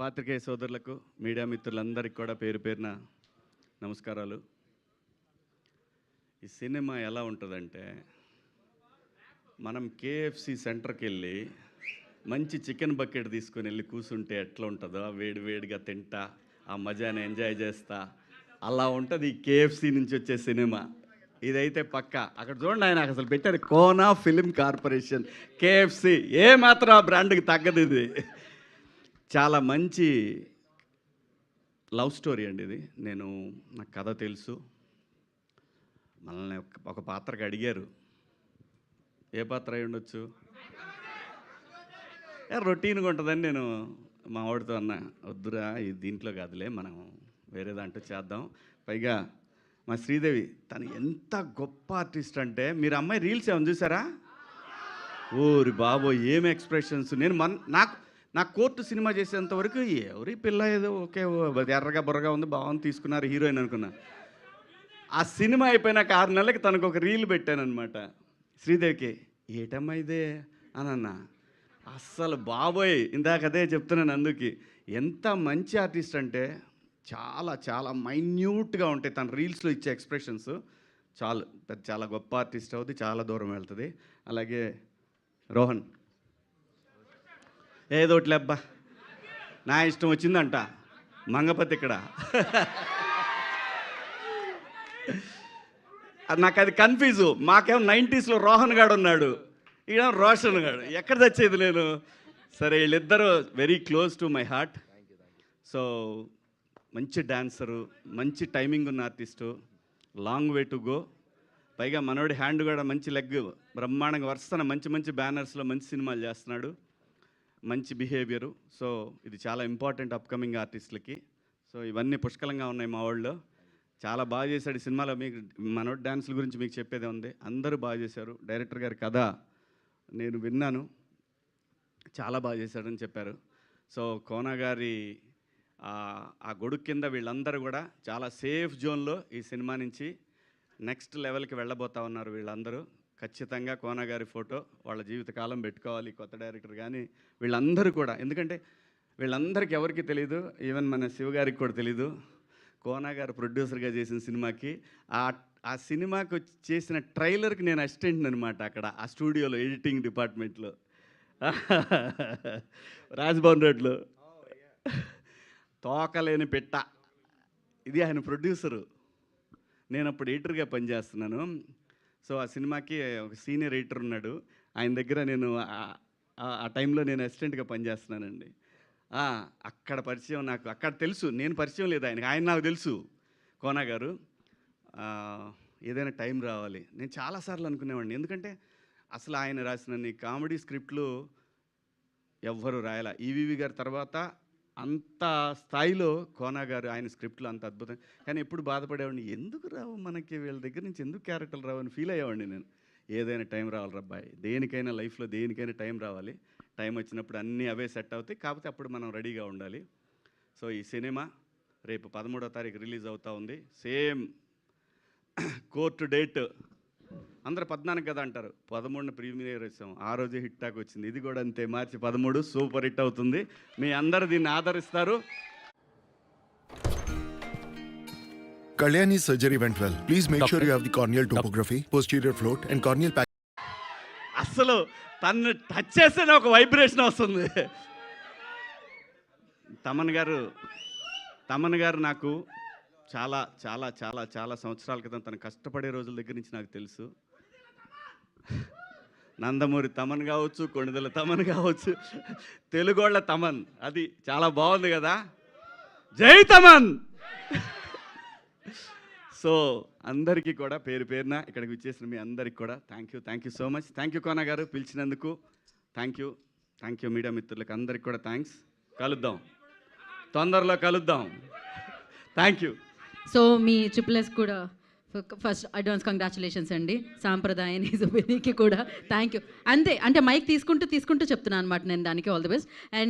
పాత్రికేయ సోదరులకు మీడియా మిత్రులందరికీ కూడా పేరు పేరున నమస్కారాలు. ఈ సినిమా ఎలా ఉంటుందంటే, మనం కేఎఫ్సి సెంటర్కి వెళ్ళి మంచి చికెన్ బకెట్ తీసుకొని వెళ్ళి కూర్చుంటే ఎట్లా ఉంటుందో వేడి వేడిగా తింటా ఆ మజాని ఎంజాయ్ చేస్తా, అలా ఉంటుంది ఈ కేఎఫ్సి నుంచి వచ్చే సినిమా. ఇదైతే పక్క. అక్కడ చూడండి, ఆయన అసలు పెట్టారు కోనా ఫిలిం కార్పొరేషన్ కేఎఫ్సి. ఏ మాత్రం ఆ బ్రాండ్కి తగ్గదు. ఇది చాలా మంచి లవ్ స్టోరీ అండి. ఇది నాకు కథ తెలుసు. మనల్ని ఒక పాత్రకి అడిగారు, ఏ పాత్ర అయి ఉండొచ్చు, రొటీన్గా ఉంటుందని నేను మా వాడితో అన్నా, వద్దురా ఇది దీంట్లో కాదులే, మనం వేరే దాంట్లో చేద్దాం. పైగా మా శ్రీదేవి తను ఎంత గొప్ప ఆర్టిస్ట్ అంటే, మీరు అమ్మాయి రీల్స్ ఏమైనా చూసారా? ఓరి బాబో ఏం ఎక్స్ప్రెషన్స్. నాకు కోర్టు సినిమా చేసేంత వరకు ఎవరి పిల్ల ఏదో ఓకే ఎర్రగా బుర్రగా ఉంది, బాగుంది, తీసుకున్నారు హీరోయిన్ అనుకున్నా. ఆ సినిమా అయిపోయినాక 6 నెలలకి తనకు ఒక రీల్ పెట్టానమాట శ్రీదేవికి. ఏటమ్మా ఇదే అని అన్నా. అస్సలు బాబోయ్, ఇందాక అదే చెప్తున్నాను. అందుకు ఎంత మంచి ఆర్టిస్ట్ అంటే చాలా చాలా మైన్యూట్గా ఉంటాయి తన రీల్స్లో ఇచ్చే ఎక్స్ప్రెషన్స్. చాలా గొప్ప ఆర్టిస్ట్ అవుతుంది, చాలా దూరం వెళ్తుంది. అలాగే రోహన్ ఏదోట్లే అబ్బా, నా ఇష్టం వచ్చిందంట మంగపతి ఇక్కడ. నాకు అది కన్ఫ్యూజు. మాకేమో 90స్లో రోహన్ గాడు ఉన్నాడు, ఈడ రోషన్ గాడు, ఎక్కడ తెచ్చేది నేను. సరే, వీళ్ళిద్దరూ very close to my heart. So మంచి డాన్సరు, మంచి టైమింగ్ ఉన్న artist, long way to go. పైగా మనోడి హ్యాండ్ కూడా మంచి లెగ్, బ్రహ్మాండంగా వరుసన మంచి మంచి బ్యానర్స్లో మంచి సినిమాలు చేస్తున్నాడు, మంచి బిహేవియరు. సో ఇది చాలా ఇంపార్టెంట్ అప్కమింగ్ ఆర్టిస్టులకి. సో ఇవన్నీ పుష్కలంగా ఉన్నాయి మా వాళ్ళు. చాలా బాగా చేశాడు ఈ సినిమాలో. మీకు మనోడి డ్యాన్సుల గురించి మీకు చెప్పేదే ఉంది. అందరూ బాగా చేశారు. డైరెక్టర్ గారి కథ నేను విన్నాను, చాలా బాగా చేశాడని చెప్పారు. సో కోనా గారి ఆ గొడుగు కింద వీళ్ళందరూ కూడా చాలా సేఫ్ జోన్లో ఈ సినిమా నుంచి నెక్స్ట్ లెవెల్కి వెళ్ళబోతా ఉన్నారు వీళ్ళందరూ. ఖచ్చితంగా కోనా గారి ఫోటో వాళ్ళ జీవితకాలం పెట్టుకోవాలి, కొత్త డైరెక్టర్ కానీ వీళ్ళందరూ కూడా. ఎందుకంటే వీళ్ళందరికీ ఎవరికి తెలీదు, ఈవెన్ మన శివగారికి కూడా తెలీదు. కోనా గారు ప్రొడ్యూసర్గా చేసిన సినిమాకి ఆ సినిమాకి చేసిన ట్రైలర్కి నేను అసిస్టెంట్ అనమాట అక్కడ ఆ స్టూడియోలో, ఎడిటింగ్ డిపార్ట్మెంట్లో, రాజ్భవన్ రోడ్లో. తోకలేని పెట్ట, ఇది ఆయన ప్రొడ్యూసరు. నేను అప్పుడు ఎడిటర్గా పనిచేస్తున్నాను. సో ఆ సినిమాకి ఒక సీనియర్ ఎడిటర్ ఉన్నాడు, ఆయన దగ్గర నేను ఆ టైంలో నేను అసిస్టెంట్గా పనిచేస్తున్నానండి. అక్కడ పరిచయం, నాకు అక్కడ తెలుసు, నేను పరిచయం లేదు ఆయనకి, ఆయన నాకు తెలుసు. కోనా గారు ఏదైనా టైం రావాలి. నేను చాలాసార్లు అనుకునేవాడిని, ఎందుకంటే అసలు ఆయన రాసిన కామెడీ స్క్రిప్ట్లు ఎవ్వరు రాయాల. ఈవీవి గారి తర్వాత అంత స్థాయిలో కోనా గారు ఆయన స్క్రిప్ట్లు అంత అద్భుతం. కానీ ఎప్పుడు బాధపడేవాడిని, ఎందుకు రావు మనకి, వీళ్ళ దగ్గర నుంచి ఎందుకు క్యారెక్టర్లు రావు అని ఫీల్ అయ్యేవాడిని నేను. ఏదైనా టైం రావాలి రబ్బాయి, దేనికైనా లైఫ్లో దేనికైనా టైం రావాలి. టైం వచ్చినప్పుడు అన్నీ అవే సెట్ అవుతాయి, కాకపోతే అప్పుడు మనం రెడీగా ఉండాలి. సో ఈ సినిమా రేపు 13వ తారీఖు రిలీజ్ అవుతూ ఉంది. సేమ్ కోర్టు డేట్ అందరూ 14 కదా అంటారు, 13 ప్రీమియర్ వచ్చాం, ఆ రోజే హిట్ టాక్ వచ్చింది. ఇది కూడా అంతే, మార్చి 13 సూపర్ హిట్ అవుతుంది. మీ అందరు దీన్ని ఆదరిస్తారు. Kalyani surgery went well. Please make sure you have the corneal topography, posterior float and corneal pack. అసలు తను టచ్ చేస్తేనే ఒక వైబ్రేషన్ వస్తుంది. తమన్ గారు నాకు చాలా చాలా చాలా చాలా సంవత్సరాల క్రితం తను కష్టపడే రోజుల దగ్గర నుంచి నాకు తెలుసు. నందమూరి తమన్ కావచ్చు, కొణిదెల తమన్ కావచ్చు, తెలుగోళ్ళ తమన్, అది చాలా బాగుంది కదా. జై తమన్. సో అందరికీ కూడా పేరు పేరున ఇక్కడికి వచ్చేసిన మీ అందరికీ కూడా thank you so much. Thank you Kona గారు పిలిచినందుకు. థ్యాంక్ యూ మీడియా మిత్రులకు అందరికీ కూడా థ్యాంక్స్. కలుద్దాం, తొందరలో కలుద్దాం. Thank you. సో మీ ట్రిపుల్ఎస్ కూడా ఫస్ట్ అడ్వాన్స్ కంగ్రాచులేషన్స్ అండి. సాంప్రదాయాన్ని సుబినికి కూడా థ్యాంక్ యూ. అంతే, అంటే మైక్ తీసుకుంటూ చెప్తున్నాను అనమాట నేను దానికి. All the best. అండ్